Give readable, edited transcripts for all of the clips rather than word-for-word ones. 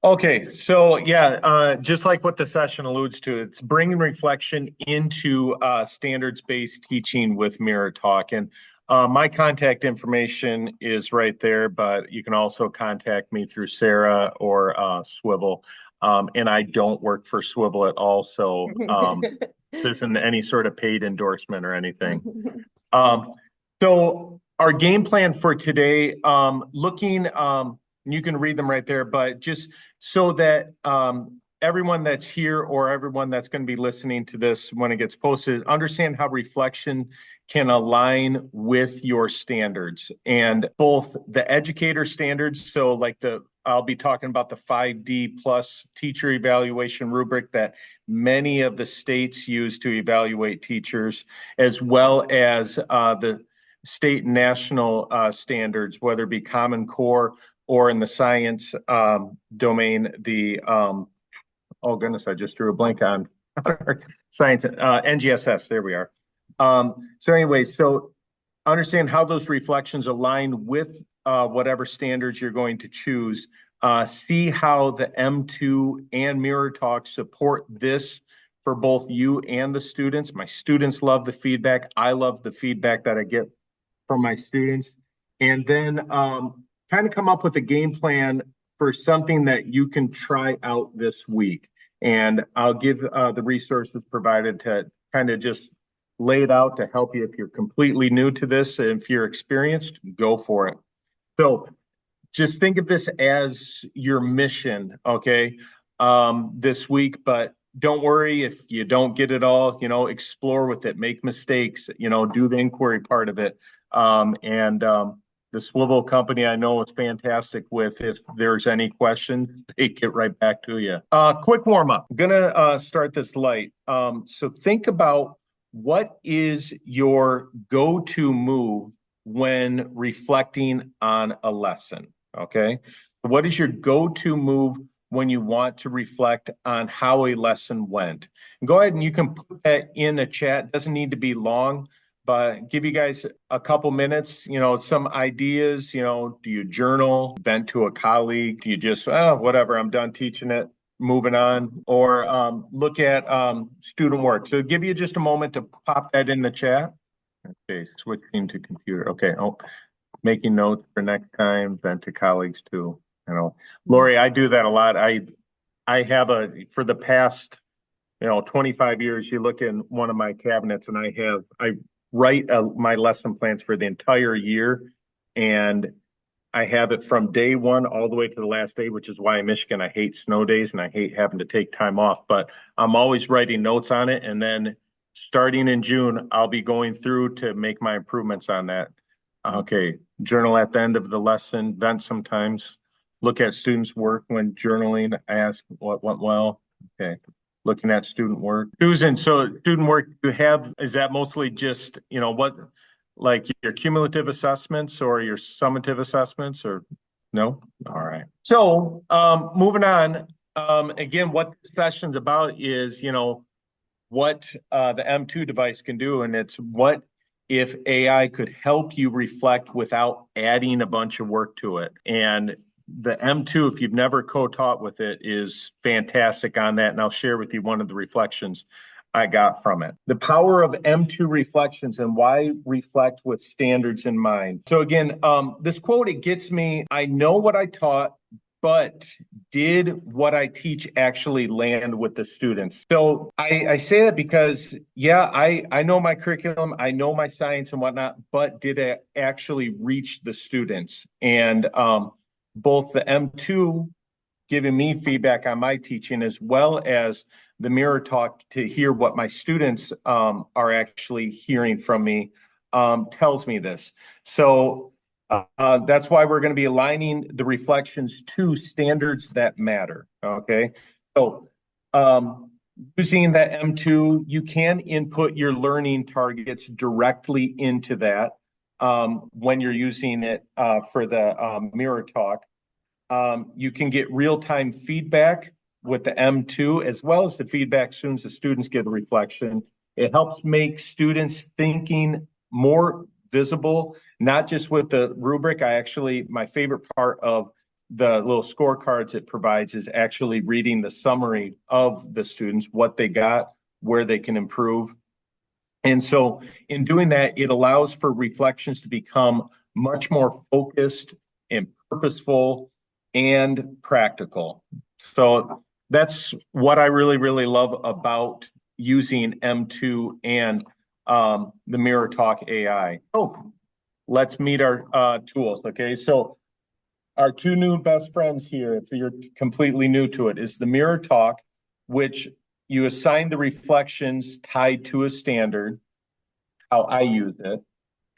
Okay, so yeah, just like what the session alludes to, it's bringing reflection into standards-based teaching with MirrorTalk. And my contact information is right there, but you can also contact me through Sarah or Swivel. And I don't work for Swivel at all, so this isn't any sort of paid endorsement or anything. Um, so our game plan for today, you can read them right there, but just so that everyone that's here or everyone that's going to be listening to this when it gets posted, understand how reflection can align with your standards and both the educator standards. So I'll be talking about the 5D plus teacher evaluation rubric that many of the states use to evaluate teachers, as well as the state and national standards, whether it be Common Core or in the science domain, oh goodness, I just drew a blank on science, NGSS, there we are. So understand how those reflections align with whatever standards you're going to choose. See how the M2 and MirrorTalk support this for both you and the students. My students love the feedback. I love the feedback that I get from my students. And then kind of come up with a game plan for something that you can try out this week. And I'll give the resources provided to kind of just lay it out to help you if you're completely new to this. If you're experienced, go for it. So just think of this as your mission, okay, this week. But don't worry if you don't get it all, explore with it, make mistakes, do the inquiry part of it. The Swivel company I know is fantastic with. If there's any questions, they get right back to you. Quick warm up. I'm gonna start this light. So think about what is your go-to move when reflecting on a lesson. Okay, what is your go-to move when you want to reflect on how a lesson went? And go ahead and you can put that in the chat. It doesn't need to be long, but give you guys a couple minutes, some ideas, do you journal, vent to a colleague? Do you just, whatever, I'm done teaching it, moving on? Or look at student work. So give you just a moment to pop that in the chat. Okay, switching to computer. Okay, making notes for next time, vent to colleagues too. Lori, I do that a lot. I have for the past, 25 years, you look in one of my cabinets and I write my lesson plans for the entire year, and I have it from day one all the way to the last day, which is why in Michigan I hate snow days and I hate having to take time off, but I'm always writing notes on it. And then starting in June, I'll be going through to make my improvements on that. Okay, journal at the end of the lesson, vent sometimes, look at students' work when journaling, ask what went well. Okay. Looking at student work. Susan, so student work you have, is that mostly just, like your cumulative assessments or your summative assessments or no? All right. So moving on, again, what the session's about is, what the M2 device can do. And it's what if AI could help you reflect without adding a bunch of work to it. And the M2, if you've never co-taught with it, is fantastic on that. And I'll share with you one of the reflections I got from it. The power of M2 reflections and why reflect with standards in mind. So again, this quote, it gets me, I know what I taught, but did what I teach actually land with the students? So I say that because, yeah, I know my curriculum, I know my science and whatnot, but did it actually reach the students? And both the M2 giving me feedback on my teaching as well as the MirrorTalk to hear what my students are actually hearing from me tells me this. So that's why we're going to be aligning the reflections to standards that matter. Okay. So using that M2, you can input your learning targets directly into that. When you're using it for the MirrorTalk. You can get real-time feedback with the M2, as well as the feedback as soon as the students get a reflection. It helps make students thinking more visible, not just with the rubric. My favorite part of the little scorecards it provides is actually reading the summary of the students, what they got, where they can improve. And so in doing that, it allows for reflections to become much more focused and purposeful and practical. So that's what I really, really love about using M2 and the MirrorTalk AI. Oh, let's meet our tools. Okay, so our two new best friends here, if you're completely new to it, is the MirrorTalk, which you assign the reflections tied to a standard, how I use it.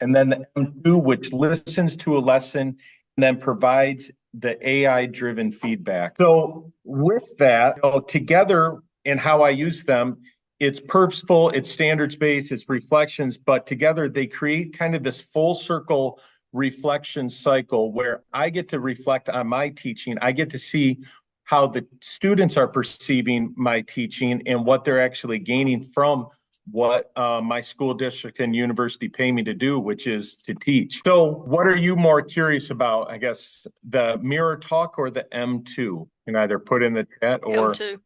And then the M2, which listens to a lesson and then provides the AI-driven feedback. So with that, together and how I use them, it's purposeful, it's standards-based, it's reflections, but together they create kind of this full circle reflection cycle where I get to reflect on my teaching. I get to see how the students are perceiving my teaching and what they're actually gaining from what my school district and university pay me to do, which is to teach. So what are you more curious about? I guess the MirrorTalk or the M2? You can either put in the chat or M2.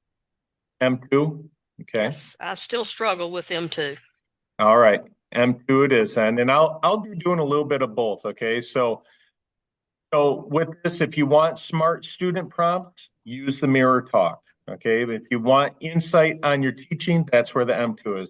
M2. Okay. Yes, I still struggle with M2. All right. M2 it is. And I'll be doing a little bit of both. Okay. So with this, if you want smart student prompts, use the MirrorTalk. Okay, but if you want insight on your teaching, that's where the M2 is.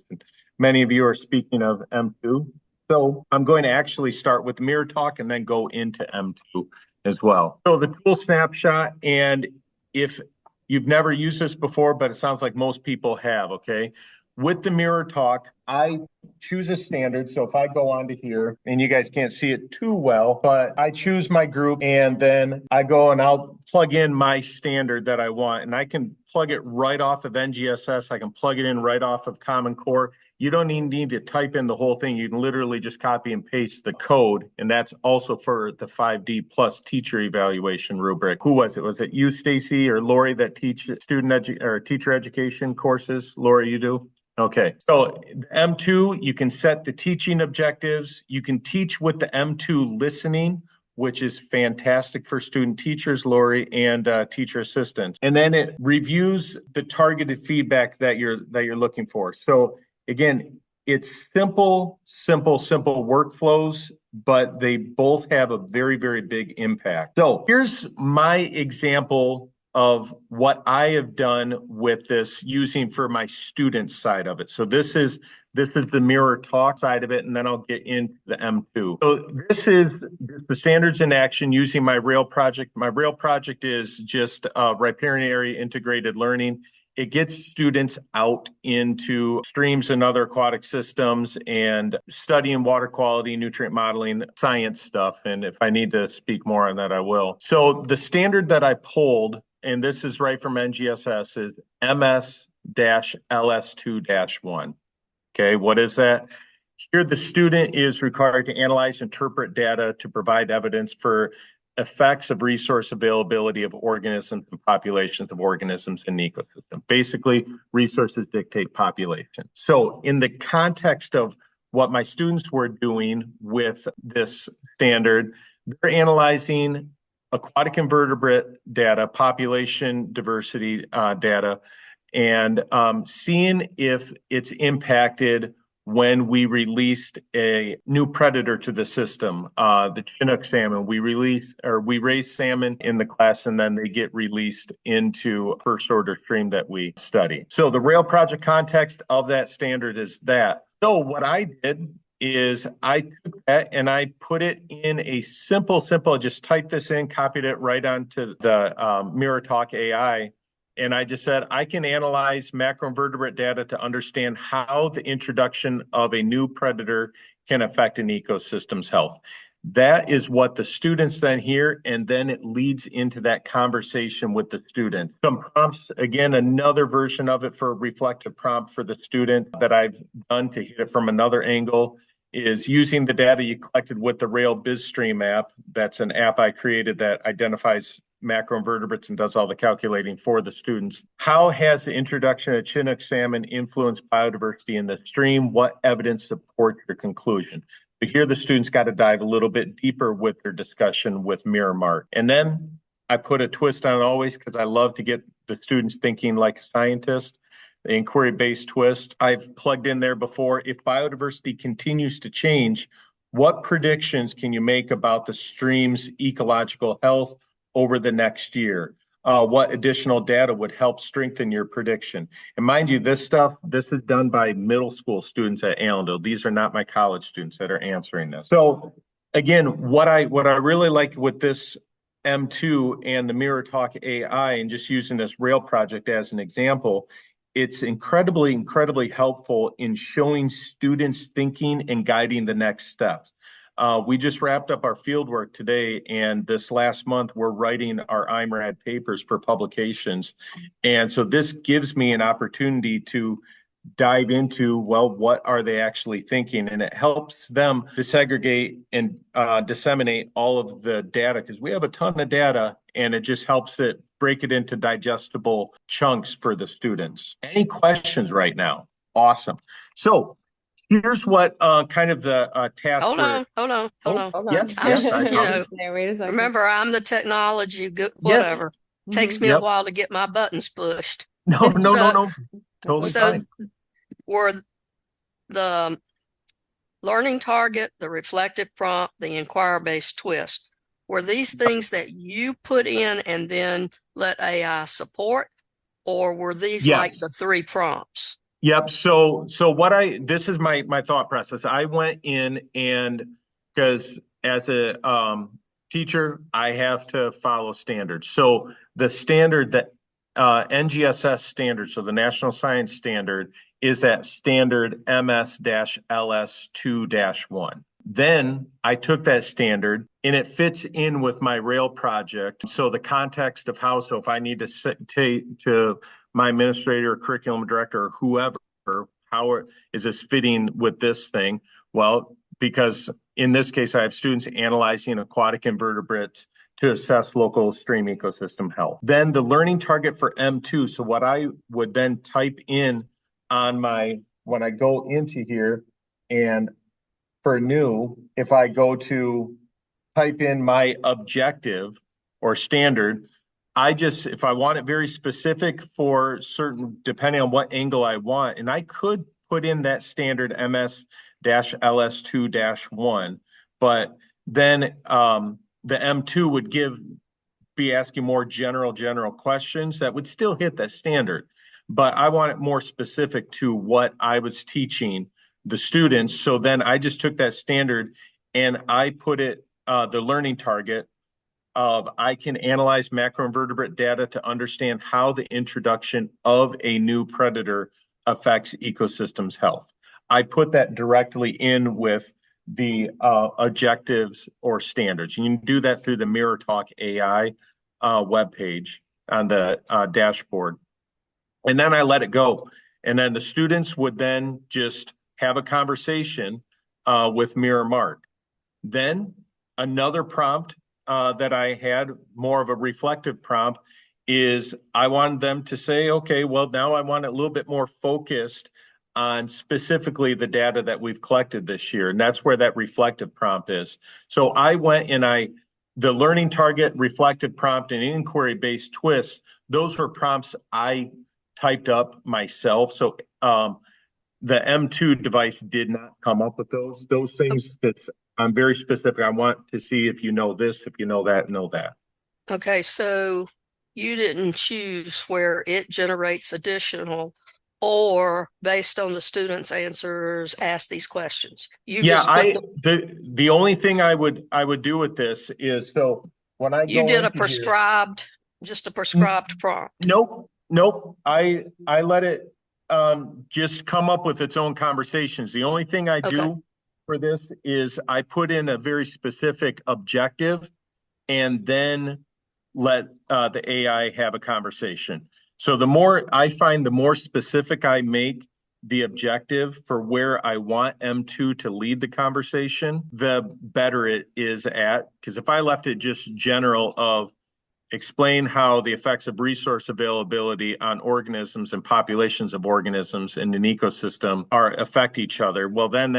Many of you are speaking of M2. So I'm going to actually start with MirrorTalk and then go into M2 as well. So the tool snapshot, and if you've never used this before, but it sounds like most people have, okay? With the MirrorTalk, I choose a standard. So if I go onto here, and you guys can't see it too well, but I choose my group and then I go and I'll plug in my standard that I want. And I can plug it right off of NGSS. I can plug it in right off of Common Core. You don't even need to type in the whole thing. You can literally just copy and paste the code. And that's also for the 5D plus teacher evaluation rubric. Who was it? Was it you, Stacy, or Lori that teach teacher education courses? Lori, you do? Okay, so M2, you can set the teaching objectives. You can teach with the M2 listening, which is fantastic for student teachers, Lori, and teacher assistants. And then it reviews the targeted feedback that you're looking for. So again, it's simple workflows, but they both have a very, very big impact. So here's my example of what I have done with this using for my student side of it. So this is the MirrorTalk side of it, and then I'll get into the M2. So this is the standards in action using my Rail project. My Rail project is just riparian area integrated learning. It gets students out into streams and other aquatic systems and studying water quality, nutrient modeling, science stuff. And if I need to speak more on that, I will. So the standard that I pulled, and this is right from NGSS, is MS-LS2-1. Okay, what is that? Here, the student is required to analyze, interpret data to provide evidence for effects of resource availability of organisms and populations of organisms in the ecosystem. Basically, resources dictate population. So in the context of what my students were doing with this standard, they're analyzing aquatic invertebrate data, population diversity data, and seeing if it's impacted when we released a new predator to the system, the Chinook salmon. We raise salmon in the class, and then they get released into first order stream that we study. So the Rail project context of that standard is that. So what I did is I took that and I put it in a simple, just typed this in, copied it right onto the MirrorTalk AI. And I just said, I can analyze macroinvertebrate data to understand how the introduction of a new predator can affect an ecosystem's health. That is what the students then hear, and then it leads into that conversation with the student. Some prompts, again, another version of it for a reflective prompt for the student that I've done to hit it from another angle is using the data you collected with the Rail BizStream app. That's an app I created that identifies macroinvertebrates and does all the calculating for the students. How has the introduction of Chinook salmon influenced biodiversity in the stream? What evidence supports your conclusion? But here the students got to dive a little bit deeper with their discussion with MirrorMark. And then I put a twist on it always because I love to get the students thinking like a scientist. The inquiry-based twist I've plugged in there before. If biodiversity continues to change, what predictions can you make about the stream's ecological health over the next year? What additional data would help strengthen your prediction? And mind you, this is done by middle school students at Allendale. These are not my college students that are answering this. So again, what I really like with this M2 and the MirrorTalk AI, and just using this rail project as an example, it's incredibly helpful in showing students thinking and guiding the next steps. We just wrapped up our fieldwork today, and this last month we're writing our IMRAD papers for publications. And so this gives me an opportunity to dive into, well, what are they actually thinking? And it helps them disaggregate and disseminate all of the data, because we have a ton of data, and it just helps it break it into digestible chunks for the students. Any questions right now? Awesome. So here's what kind of the task. Hold on. Yes, Wait a second. Remember, I'm the technology, whatever. Yes. Takes me a while to get my buttons pushed. No. Totally fine. Were the learning target, the reflective prompt, the inquiry-based twist, were these things that you put in and then let AI support, or were these like the 3 prompts? Yep. So this is my thought process. I went in, and because as a teacher, I have to follow standards. So the standard that NGSS standard, so the National Science Standard, is that standard MS-LS2-1. Then I took that standard, and it fits in with my rail project. So the context of how, so if I need to say to my administrator, curriculum director, or whoever, how is this fitting with this thing? Well, because in this case, I have students analyzing aquatic invertebrates to assess local stream ecosystem health. Then the learning target for M2. So what I would then type in on when I go into here, and for new, if I go to type in my objective or standard, if I want it very specific for certain, depending on what angle I want, and I could put in that standard MS-LS2-1, but then the M2 would be asking more general questions that would still hit that standard. But I want it more specific to what I was teaching the students. So then I just took that standard and I put it, the learning target of, I can analyze macroinvertebrate data to understand how the introduction of a new predator affects ecosystems health. I put that directly in with the objectives or standards. You can do that through the MirrorTalk AI webpage on the dashboard. And then I let it go. And then the students would then just have a conversation with MirrorMark. Then another prompt that I had, more of a reflective prompt, is I wanted them to say, okay, well, now I want it a little bit more focused on specifically the data that we've collected this year. And that's where that reflective prompt is. So I went and the learning target, reflective prompt, and inquiry-based twist, those were prompts I typed up myself. So the M2 device did not come up with those things. I'm very specific. I want to see if you know this, if you know that, know that. Okay, so you didn't choose where it generates additional, or based on the students' answers, ask these questions. The only thing I would do with this is, so when I you did a prescribed prompt. Nope. I let it just come up with its own conversations. The only thing I do for this is I put in a very specific objective and then let the AI have a conversation. So the more specific I make the objective for where I want M2 to lead the conversation, the better it is at. Because if I left it just general of explain how the effects of resource availability on organisms and populations of organisms in an ecosystem affect each other, well, then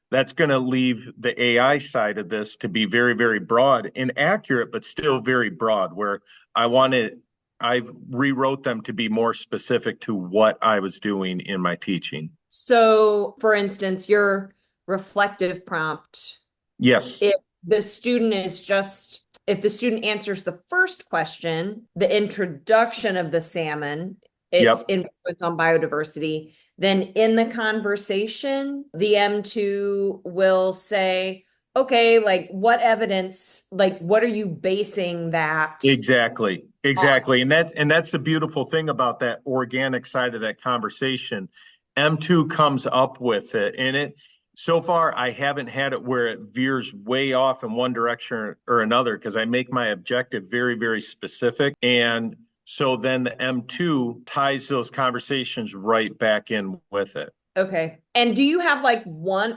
that's going to leave the AI side of this to be very, very broad and accurate, but still very broad, where I rewrote them to be more specific to what I was doing in my teaching. So, for instance, your reflective prompt, Yes. if the student is just, if the student answers the first question, the introduction of the salmon, its Yep. influence on biodiversity, then in the conversation, the M2 will say, okay, like what evidence, like what are you basing that Exactly. on? Exactly. And that's the beautiful thing about that organic side of that conversation. M2 comes up with it, and it so far I haven't had it where it veers way off in one direction or another, because I make my objective very, very specific. And so then the M2 ties those conversations right back in with it. Okay. And do you have like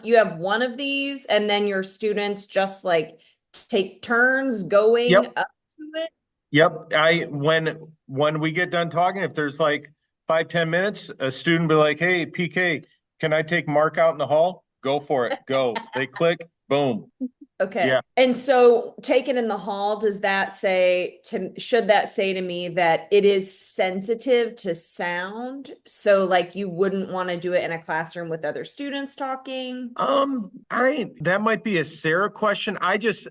you have one of these and then your students just like take turns going Yep. up to it? Yep. When we get done talking, if there's like 5, 10 minutes, a student be like, "Hey, PK, can I take Mark out in the hall?" Go for it. Go. They click, boom. Okay. Yeah. And so taken in the hall, should that say to me that it is sensitive to sound? So like you wouldn't want to do it in a classroom with other students talking? I that might be a Sarah question. I just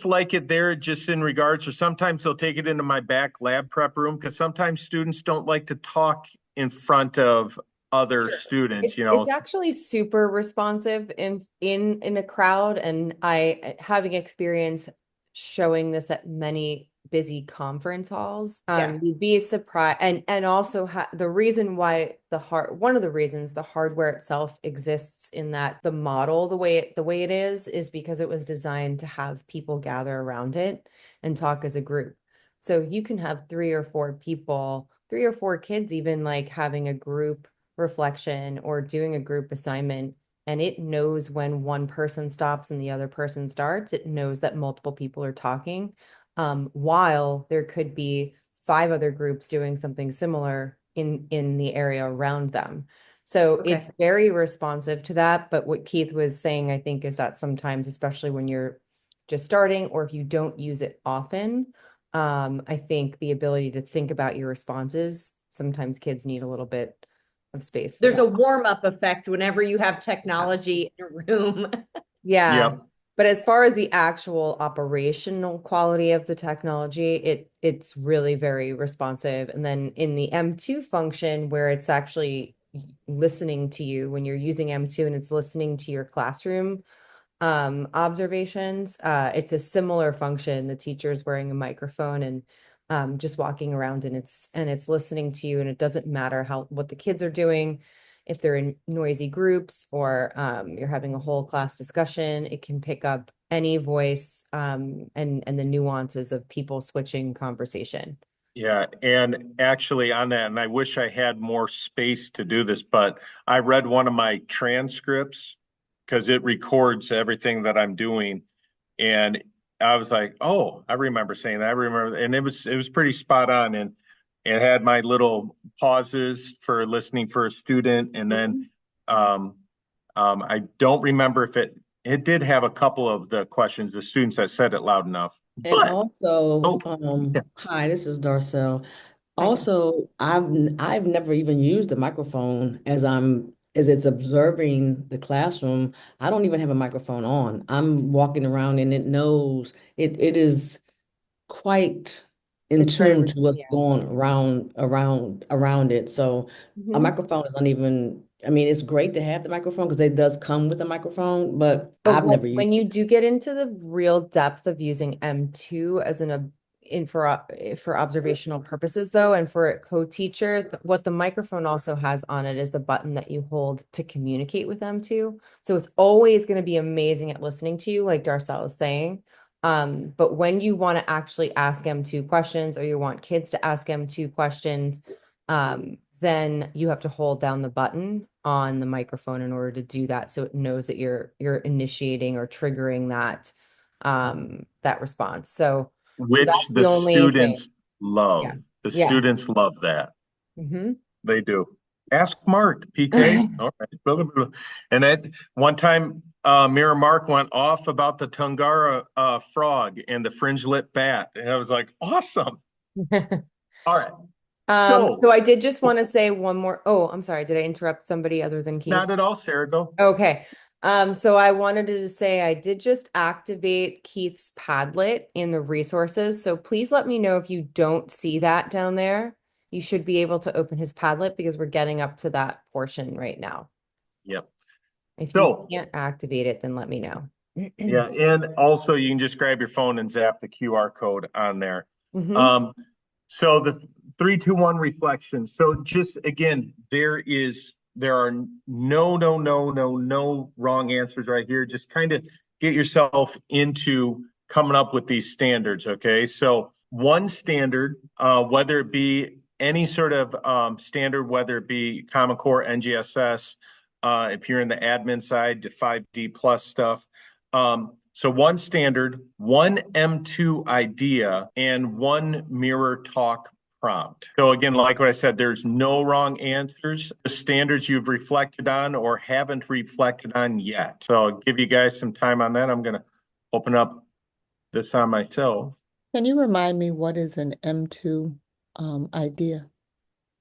like it there just in regards, or sometimes they'll take it into my back lab prep room, because sometimes students don't like to talk in front of other Sure. students, It's actually super responsive in a crowd, and I having experience showing this at many busy conference halls. Yeah. You'd be surprised, and also the reason why one of the reasons the hardware itself exists in that the model the way it is because it was designed to have people gather around it and talk as a group. So you can have 3 or 4 people, 3 or 4 kids, even like having a group reflection or doing a group assignment, and it knows when one person stops and the other person starts. It knows that multiple people are talking, while there could be 5 other groups doing something similar in the area around them. So Okay. it's very responsive to that. But what Keith was saying, I think, is that sometimes, especially when you're just starting or if you don't use it often, I think the ability to think about your responses, sometimes kids need a little bit of space for There's a that. warm-up effect whenever you have technology in a room. Yeah. Yep. But as far as the actual operational quality of the technology, it's really very responsive. And then in the M2 function, where it's actually listening to you when you're using M2 and it's listening to your classroom observations, it's a similar function. The teacher's wearing a microphone and just walking around, and it's listening to you, and it doesn't matter what the kids are doing. If they're in noisy groups or you're having a whole class discussion, it can pick up any voice and the nuances of people switching conversation. Yeah, and actually on that, and I wish I had more space to do this, but I read one of my transcripts because it records everything that I'm doing. And I was like, oh, I remember saying that. I remember, and it was pretty spot on. And it had my little pauses for listening for a student. And then I don't remember if it did have a couple of the questions, the students that said it loud enough. And But also, yeah. hi, this is Darcel. Hi, Jen. Also, I've never even used the microphone as it's observing the classroom. I don't even have a microphone on. I'm walking around and it knows it is quite in It's very tune to what's yeah. going around it. So a Mhm. microphone is not even, I mean, it's great to have the microphone because it does come with a microphone, but But I've never used when you do get into the real depth of using M2 as for observational purposes, though, and for a co-teacher, what the microphone also has on it is the button that you hold to communicate with M2. So it's always going to be amazing at listening to you, like Darcel is saying. But when you want to actually ask M2 questions, or you want kids to ask M2 questions, then you have to hold down the button on the microphone in order to do that, so it knows that you're initiating or triggering that response. So Which that's the the only thing. students love. Yeah. The Yeah. students love that. Mhm. They do. Ask Mark, PK. All right. Blah, blah, blah. And at one time, Mirror Mark went off about the Tungara frog and the fringe-lip bat. And I was like, awesome. All right. So I did just want to say one more. Oh, I'm sorry. Did I interrupt somebody other than Keith? Not at all, Sarah. Go. Okay. So I wanted to just say I did just activate Keith's Padlet in the resources. So please let me know if you don't see that down there. You should be able to open his Padlet because we're getting up to that portion right now. Yep. If So- you can't activate it, then let me know. Yeah, and also you can just grab your phone and zap the QR code on there. Mhm. So the 3-2-1 reflection. So just again, there are no wrong answers right here. Just kind of get yourself into coming up with these standards. Okay, so one standard, whether it be any sort of standard, whether it be Common Core, NGSS, if you're in the admin side, to 5D plus stuff. So one standard, one M2 idea, and one MirrorTalk prompt. So again, like what I said, there's no wrong answers. The standards you've reflected on or haven't reflected on yet. So I'll give you guys some time on that. I'm going to open up this on myself. Can you remind me what is an M2 idea?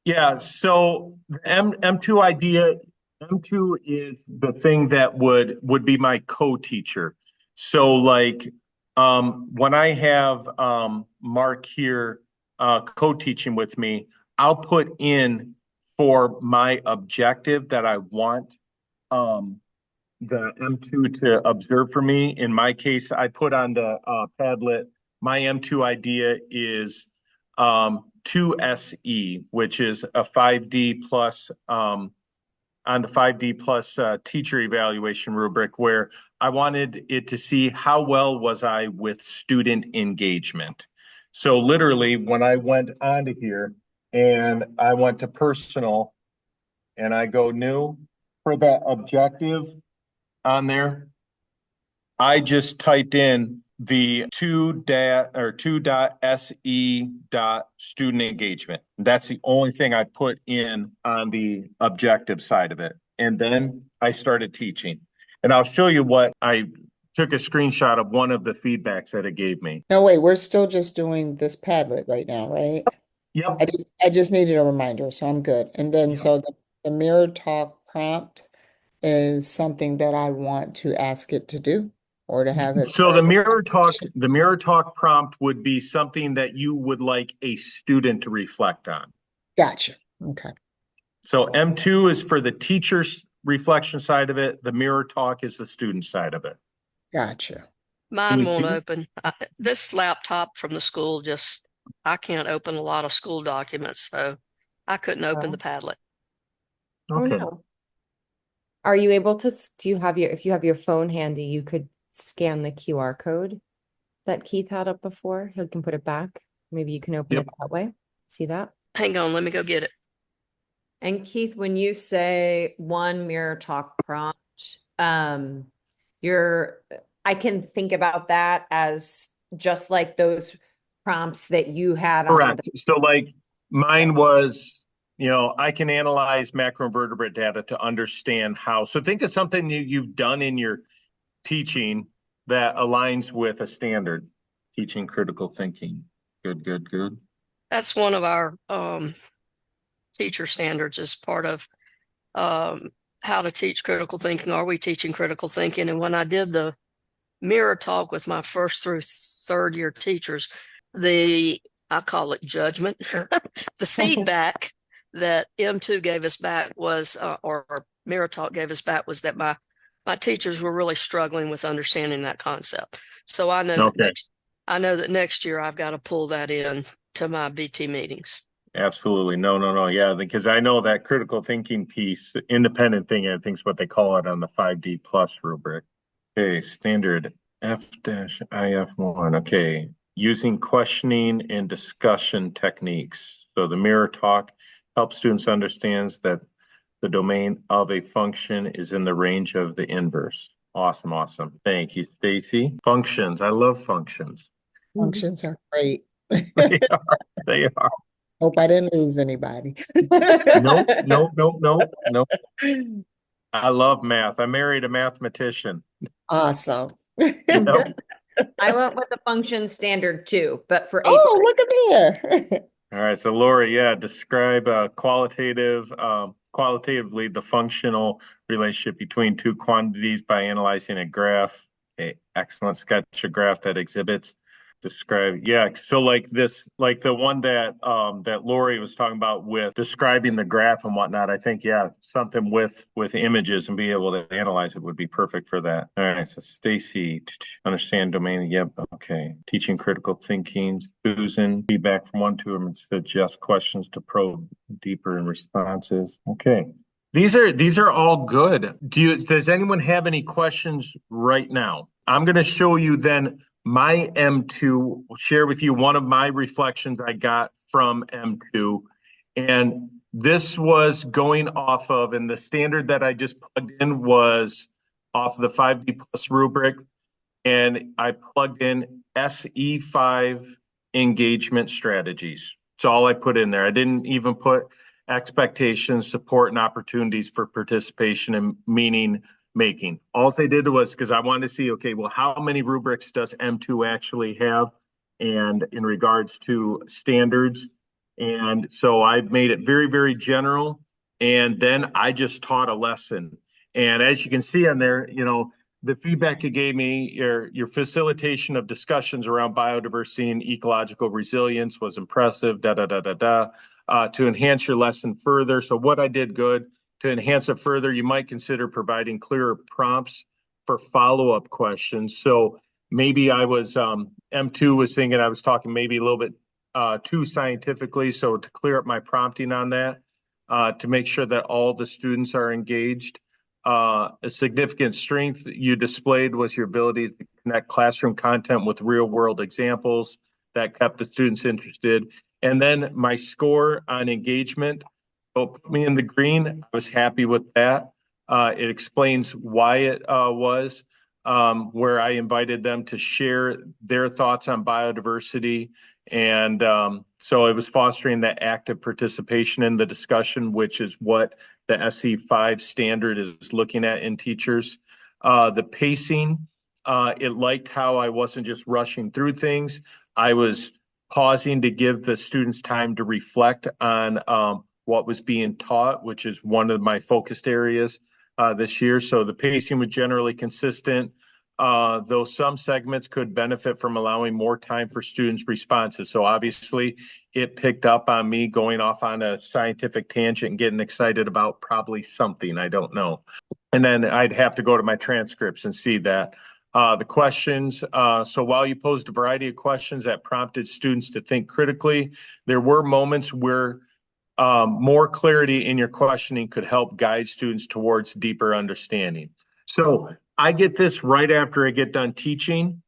Yeah, so the M2 idea, M2 is the thing that would be my co-teacher. So like when I have Mark here co-teaching with me, I'll put in for my objective that I want the M2 to observe for me. In my case, I put on the Padlet, my M2 idea is 2SE, which is a 5D plus on the 5D plus teacher evaluation rubric, where I wanted it to see how well was I with student engagement. So literally when I went onto here and I went to personal and I go new for that objective on there, I just typed in the 2.se student engagement. That's the only thing I put in on the objective side of it. And then I started teaching. And I'll show you what I took a screenshot of one of the feedbacks that it gave me. No, wait, we're still just doing this Padlet right now, right? Yep. I just needed a reminder, so I'm good. And then, Yep. so the MirrorTalk prompt is something that I want to ask it to do or to have it. So the MirrorTalk prompt would be something that you would like a student to reflect on. Gotcha. Okay. So M2 is for the teacher's reflection side of it. The MirrorTalk is the student side of it. Gotcha. Mine we won't see? open. This laptop from the school I can't open a lot of school documents, so I couldn't open Oh. the Padlet. Oh, Okay. no. Are you able to, if you have your phone handy, you could scan the QR code that Keith had up before. He can put it back. Maybe you can open Yep. it that way. See that? Hang on, let me go get it. And Keith, when you say one MirrorTalk prompt, I can think about that as just like those prompts that you had on Correct. So like mine was, I can analyze macroinvertebrate data to understand how. So think of something you've done in your teaching that aligns with a standard. Teaching critical thinking. Good. That's one of our teacher standards as part of how to teach critical thinking. Are we teaching critical thinking? And when I did the MirrorTalk with my first through third year teachers, I call it judgment, the feedback that M2 gave us back was, or MirrorTalk gave us back, was that my teachers were really struggling with understanding that concept. So I know that next year I've got to pull that in to my BT meetings. Absolutely. No. Yeah, because I know that critical thinking piece, independent thinking, I think is what they call it on the 5D plus rubric. Okay, standard F-IF1. Okay, using questioning and discussion techniques. So the MirrorTalk helps students understand that the domain of a function is in the range of the inverse. Awesome. Thank you, Stacy. Functions. I love functions. Functions are great. They are. Hope I didn't lose anybody. No. I love math. I married a mathematician. Awesome. Yep. I went with the function standard too, but for eighth Oh, grade. look at there. All right, so Lori, yeah, describe qualitatively the functional relationship between two quantities by analyzing a graph. Okay, excellent sketch, a graph that exhibits. Describe, yeah. So like this, like the one that that Lori was talking about with describing the graph and whatnot. I think, yeah, something with images and be able to analyze it would be perfect for that. All right, so Stacy, understand domain. Yep, okay. Teaching critical thinking. Susan, feedback from 1-2 and suggest questions to probe deeper in responses. Okay. These are all good. Does anyone have any questions right now? I'm going to show you then my M2, share with you one of my reflections I got from M2. And this was going off of, and the standard that I just plugged in was off the 5D plus rubric. And I plugged in SE5 engagement strategies. That's all I put in there. I didn't even put expectations, support, and opportunities for participation and meaning making. All they did was because I wanted to see, okay, well, how many rubrics does M2 actually have? And in regards to standards. And so I made it very, very general. And then I just taught a lesson. And as you can see on there, you know, the feedback you gave me, your facilitation of discussions around biodiversity and ecological resilience was impressive, to enhance your lesson further. So what I did good, to enhance it further, you might consider providing clearer prompts for follow-up questions. So maybe I was, M2 was thinking I was talking maybe a little bit too scientifically. So to clear up my prompting on that, to make sure that all the students are engaged. A significant strength you displayed was your ability to connect classroom content with real world examples that kept the students interested. And then my score on engagement, put me in the green. I was happy with that. It explains why it was, where I invited them to share their thoughts on biodiversity. And so it was fostering that active participation in the discussion, which is what the SE5 standard is looking at in teachers. The pacing, it liked how I wasn't just rushing through things. I was pausing to give the students time to reflect on what was being taught, which is one of my focused areas this year. So the pacing was generally consistent, though some segments could benefit from allowing more time for students' responses. So obviously it picked up on me going off on a scientific tangent and getting excited about probably something, I don't know. And then I'd have to go to my transcripts and see that. The questions, so while you posed a variety of questions that prompted students to think critically, there were moments where more clarity in your questioning could help guide students towards deeper understanding. So I get this right after I get done teaching,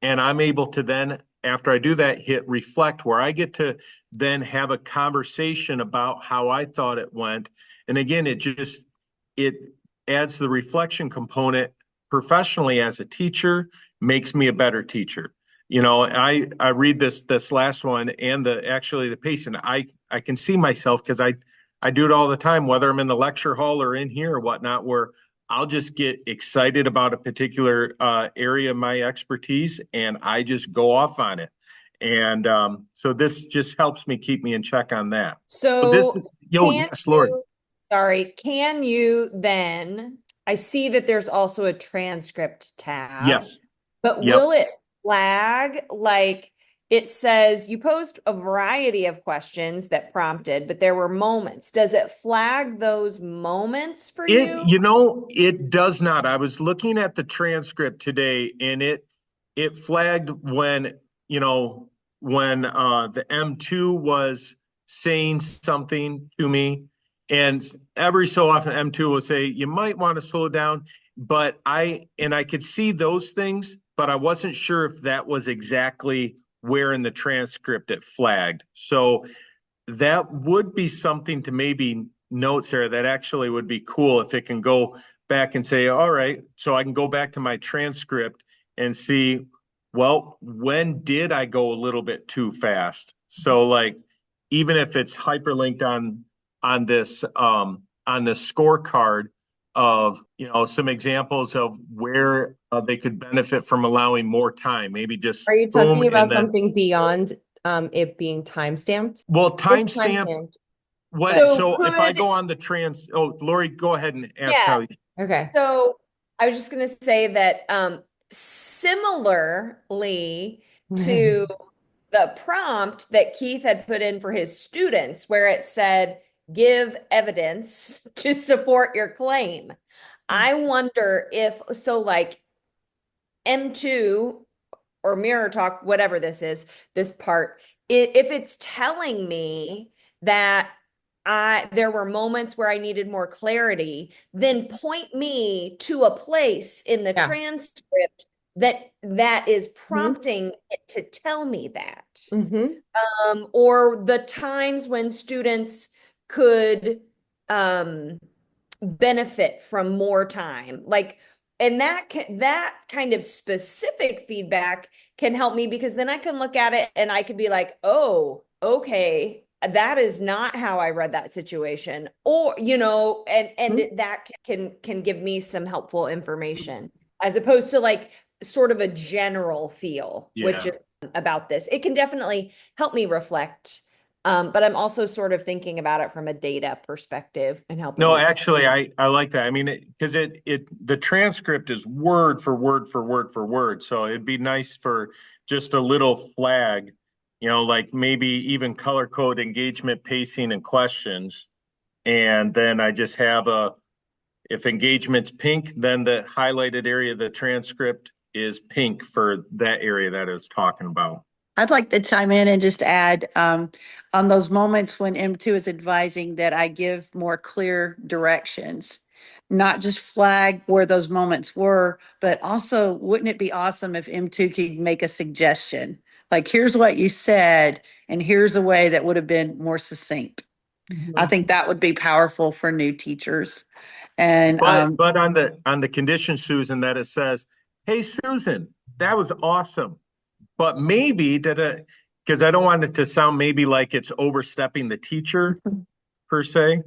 and I'm able to then, after I do that, hit reflect, where I get to then have a conversation about how I thought it went. And again, it adds the reflection component professionally as a teacher, makes me a better teacher. You know, I read this last one and the pace, and I can see myself because I do it all the time, whether I'm in the lecture hall or in here or whatnot, where I'll just get excited about a particular area of my expertise and I just go off on it. And so this just helps me keep me in check on that. So Yes, Lord. can you then, I see that there's also a transcript tab. Yes. But Yep. will it flag, like it says you posed a variety of questions that prompted, but there were moments. Does it flag those moments for you? You know, it does not. I was looking at the transcript today and it flagged when, you know, when the M2 was saying something to me. And every so often M2 will say, you might want to slow down. But I could see those things, but I wasn't sure if that was exactly where in the transcript it flagged. So that would be something to maybe note, Sarah, that actually would be cool if it can go back and say, all right, so I can go back to my transcript and see, well, when did I go a little bit too fast? So like, even if it's hyperlinked on this scorecard, of, some examples of where they could benefit from allowing more time, maybe just Are you boom, talking about and then, something beyond it being timestamped? well, It's timestamp. timestamped. What, So so if I could- go on the Lori, go ahead and ask Yeah. how. Okay. So I was just going to say that similarly to the prompt that Keith had put in for his students, where it said, give evidence to support your claim. I wonder if, so like M2 or MirrorTalk, whatever this is, this part, if it's telling me that there were moments where I needed more clarity, then point me to a place in the Yeah. transcript that is prompting it to tell me that. Or the times when students could benefit from more time. Like, and that kind of specific feedback can help me, because then I can look at it and I could be like, oh, okay, that is not how I read that situation. Or, and that can give me some helpful information, as opposed to like sort of a general feel, which Yeah. is about this. It can definitely help me reflect. But I'm also sort of thinking about it from a data perspective and helping. No, me. actually, I like that. I mean, because the transcript is word for word for word for word. So it'd be nice for just a little flag, like maybe even color code engagement, pacing, and questions. And then I just have if engagement's pink, then the highlighted area of the transcript is pink for that area that I was talking about. I'd like to chime in and just add, on those moments when M2 is advising that I give more clear directions, not just flag where those moments were, but also, wouldn't it be awesome if M2 could make a suggestion? Like, here's what you said, and here's a way that would have been more succinct. I think that would be powerful for new teachers. And But on the condition, Susan, that it says, hey, Susan, that was awesome. But maybe because I don't want it to sound maybe like it's overstepping the teacher per se.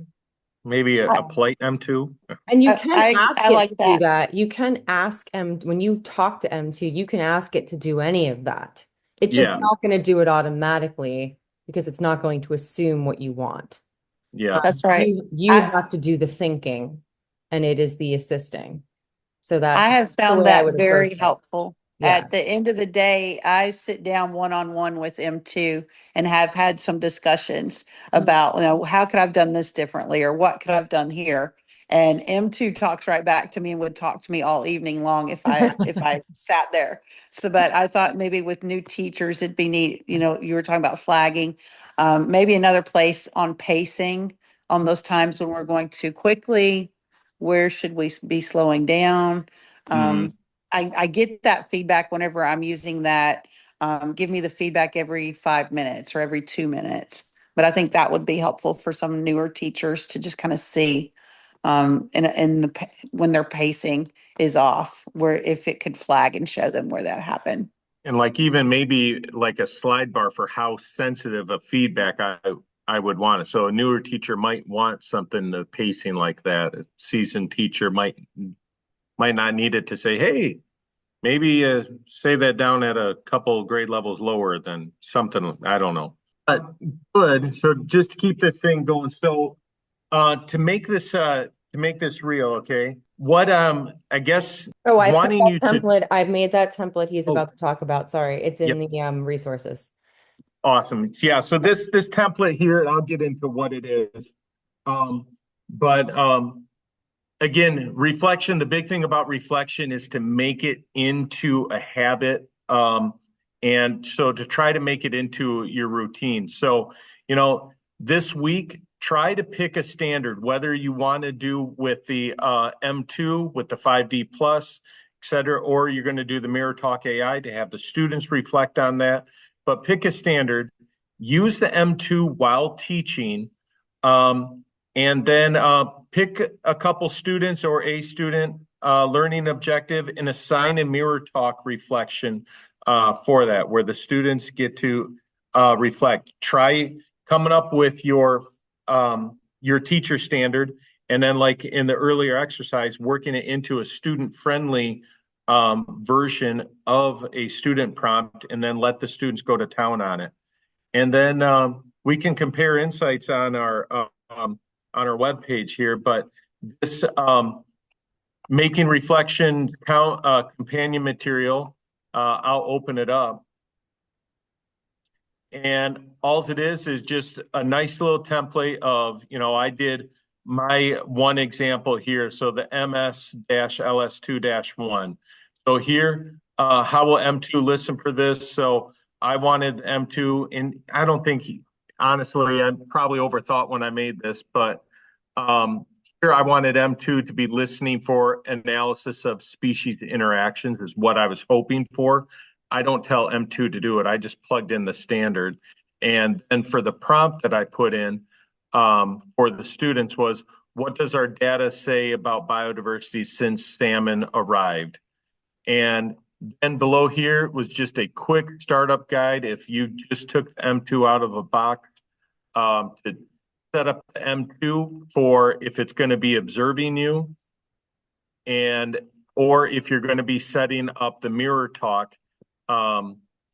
Maybe a polite M2. And you I- can I- ask I it like to do that. that. You can ask when you talk to M2, you can ask it to do any of that. It's just Yeah. not going to do it automatically, because it's not going to assume what you want. Yeah. That's right. You I- have to do the thinking, and it is the assisting. So I that's have the found way I that would very approach it. helpful. Yeah. At the end of the day, I sit down one-on-one with M2 and have had some discussions about, how could I have done this differently, or what could I have done here? And M2 talks right back to me and would talk to me all evening long if I sat there. So, but I thought maybe with new teachers, it'd be neat, you were talking about flagging, maybe another place on pacing on those times when we're going too quickly. Where should we be slowing down? I get that feedback whenever I'm using that. Give me the feedback every 5 minutes or every 2 minutes. But I think that would be helpful for some newer teachers to just kind of see when their pacing is off, where if it could flag and show them where that happened. And like even maybe like a slide bar for how sensitive a feedback I would want it. So a newer teacher might want something the pacing like that. A seasoned teacher might not need it to say, hey, maybe say that down at a couple grade levels lower than something, I don't know. But good. So just to keep this thing going. So to make this real, okay. What I guess Oh, I put wanting you that to template. I've made that template he's Oh. about to talk about. Sorry, it's in Yep. the resources. Awesome. Yeah, so this template here, I'll get into what it is. But again, reflection, the big thing about reflection is to make it into a habit. And so to try to make it into your routine. So, this week, try to pick a standard, whether you want to do with the M2, with the 5D plus, et cetera, or you're going to do the MirrorTalk AI to have the students reflect on that. But pick a standard, use the M2 while teaching, and then pick a couple students or a student learning objective and assign a MirrorTalk reflection for that, where the students get to reflect. Try coming up with your teacher standard, And then like in the earlier exercise, working it into a student-friendly version of a student prompt, and then let the students go to town on it. And then we can compare insights on our webpage here, but this making reflection count companion material, I'll open it up. And all it is just a nice little template of, I did my one example here. So the MS-LS2-1. So here, how will M2 listen for this? So I wanted M2, and I don't think, honestly, I probably overthought when I made this, but here I wanted M2 to be listening for analysis of species interactions is what I was hoping for. I don't tell M2 to do it. I just plugged in the standard. And for the prompt that I put in for the students was, what does our data say about biodiversity since salmon arrived? And then below here was just a quick startup guide. If you just took M2 out of a box to set up the M2 for if it's going to be observing you, or if you're going to be setting up the MirrorTalk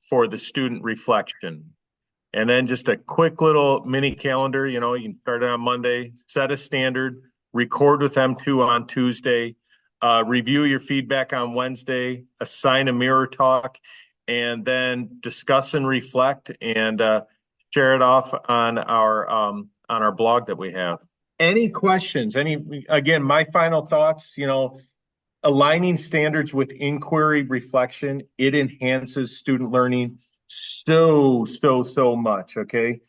for the student reflection. And then just a quick little mini calendar, you can start it on Monday, set a standard, record with M2 on Tuesday, review your feedback on Wednesday, assign a MirrorTalk, and then discuss and reflect and share it off on our blog that we have. Any questions? Again, my final thoughts, aligning standards with inquiry reflection, it enhances student learning so much, okay?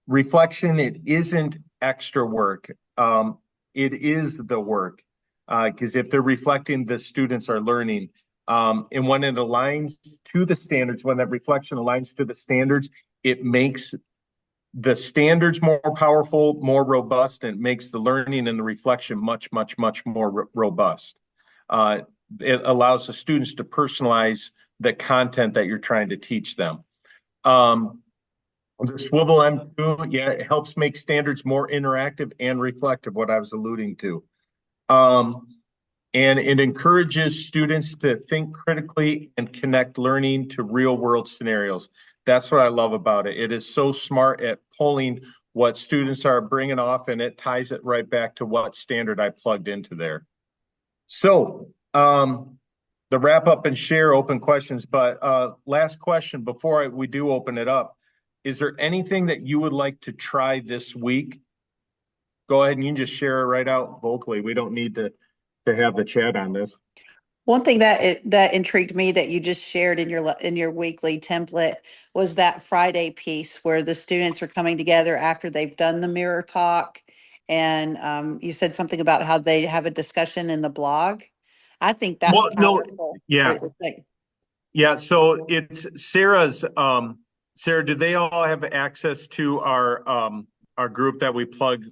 Reflection, it isn't extra work. It is the work, because if they're reflecting, the students are learning. And when it aligns to the standards, when that reflection aligns to the standards, it makes the standards more powerful, more robust, and makes the learning and the reflection much more robust. It allows the students to personalize the content that you're trying to teach them. The Swivel M2, it helps make standards more interactive and reflective, what I was alluding to. And it encourages students to think critically and connect learning to real world scenarios. That's what I love about it. It is so smart at pulling what students are bringing off, and it ties it right back to what standard I plugged into there. So the wrap up and share open questions, but last question before we do open it up. Is there anything that you would like to try this week? Go ahead and you can just share it right out vocally. We don't need to have the chat on this. One thing that intrigued me that you just shared in your weekly template was that Friday piece where the students are coming together after they've done the MirrorTalk, and you said something about how they have a discussion in the blog. I think that's powerful. Yeah. Yeah. So it's Sarah's. Sarah, do they all have access to our group that we plug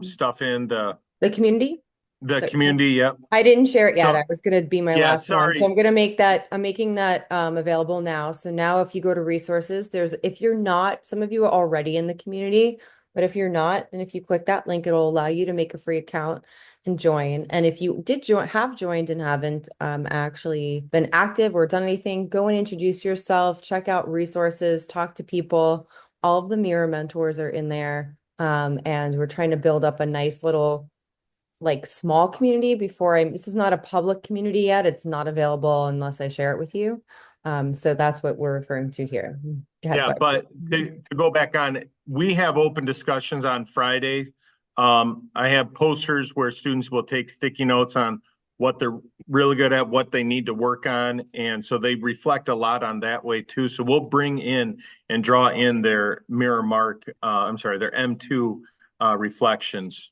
stuff in the community? The community, yeah. I didn't share it yet. So, I was going to be my last one. So I'm going to make that, I'm making that available now. So now if you go to resources, if you're not, some of you are already in the community, but if you're not, and if you click that link, it'll allow you to make a free account and join. And if you have joined and haven't actually been active or done anything, go and introduce yourself, check out resources, talk to people. All of the Mirror mentors are in there. And we're trying to build up a nice little small community this is not a public community yet. It's not available unless I share it with you. So that's what we're referring to here. Yeah, but to go back on, we have open discussions on Fridays. I have posters where students will take sticky notes on what they're really good at, what they need to work on. And so they reflect a lot on that way too. So we'll bring in and draw in their their M2 reflections.